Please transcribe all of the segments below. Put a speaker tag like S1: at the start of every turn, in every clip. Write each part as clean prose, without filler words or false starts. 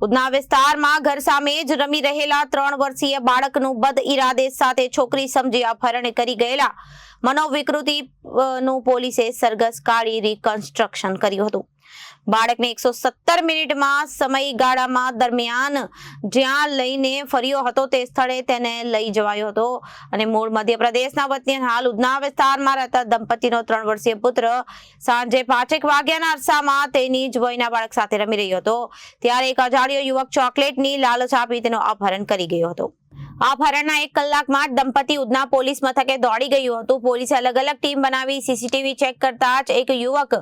S1: ઉધના વિસ્તારમાં ઘર સામે જ રમી રહેલા 3 વર્ષીય બાળકનું બદઇરાદે સાથે છોકરી સમજી અપહરણ કરી ગયેલા મનોવિકૃતિનું પોલીસે સરઘસ કાઢી રિકન્સ્ટ્રક્શન કર્યું હતું। બાળકને 117 મિનિટમાં સમયગાળામાં દરમિયાન જ્યાં લઈને ફર્યો હતો તે સ્થળે તેને લઈ જવાયો હતો અને મૂળ મધ્યપ્રદેશના વતની હાલ ઉધના વિસ્તારમાં રહેતા દંપતીનો 3 વર્ષીય પુત્ર સાંજે 5 વાગ્યાના અરસામાં તેની જ વયના બાળક સાથે રમી રહ્યો હતો ત્યારે એક અજાણ્યો યુવક ચોકલેટની લાલચ આપી તેનું અપહરણ કરી ગયો હતો। અપહરણના 1 કલાકમાં જ દંપતી ઉધના પોલીસ મથકે દોડી ગયું હતું। પોલીસે અલગ અલગ ટીમ બનાવી સીસીટીવી ચેક કરતા જ એક યુવક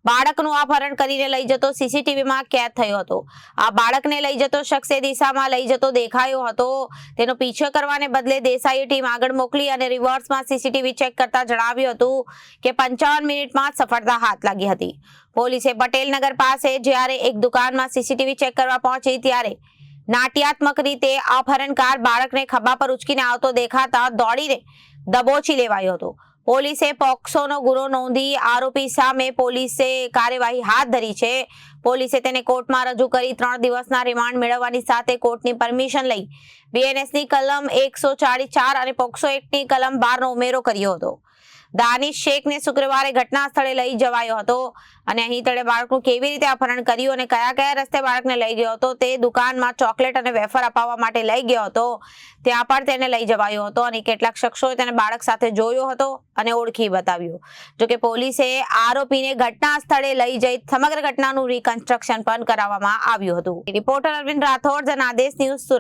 S1: બાળકનું અપહરણ કરીને લઈ જતો સીસીટીવીમાં કેદ થયો હતો। આ બાળકને લઈ જતો શખ્સ એ દિશામાં લઈ જતો દેખાયો હતો। તેનો પીછો કરવાને બદલે દેસાઈએ ટીમ આગળ મોકલી અને રિવર્સમાં સીસીટીવી ચેક કરતા જણાવ્યું હતું કે 55 મિનિટમાં સફળતા હાથ લાગી હતી। પોલીસે પટેલનગર પાસે જ્યારે એક દુકાનમાં સીસીટીવી ચેક કરવા પહોંચી ત્યારે નાટ્યાત્મક રીતે અપહરણકાર બાળકને ખભા પર ઉચકીને આવતો દેખાતા દોડીને દબોચી લેવાયો હતો। પોલીસે પોક્સોનો ગુનો નોંધી આરોપી સામે પોલીસે કાર્યવાહી હાથ ધરી છે। પોલીસે તેને કોર્ટમાં રજૂ કરી 3 દિવસના રિમાન્ડ મેળવવાની સાથે કોર્ટની પરમિશન લઈ બીએનએસની કલમ 144 અને પોક્સો એક્ટની કલમ 12 નો ઉમેરો કર્યો હતો। દાનિશ શેખને શુક્રવારે ઘટના સ્થળે લઈ જવાયો હતો અને અહીં તેણે બાળકનું કેવી રીતે અપહરણ કર્યું અને કયા રસ્તે બાળકને લઈ ગયો હતો તે દુકાનમાં ચોકલેટ અને વેફર અપાવવા માટે લઈ ગયો હતો ત્યાં પણ તેને લઈ જવાયો હતો અને કેટલાક શખ્સોએ તેને બાળક સાથે જોયો હતો અને ઓળખી બતાવ્યું। જોકે પોલીસે આરોપીને ઘટના સ્થળે લઈ જઈ સમગ્ર ઘટનાનું રિકન્સ્ટ્રક્શન પણ કરાવવામાં આવ્યું હતું। Reporter Arvind Rathod, Janadesh news, Surat.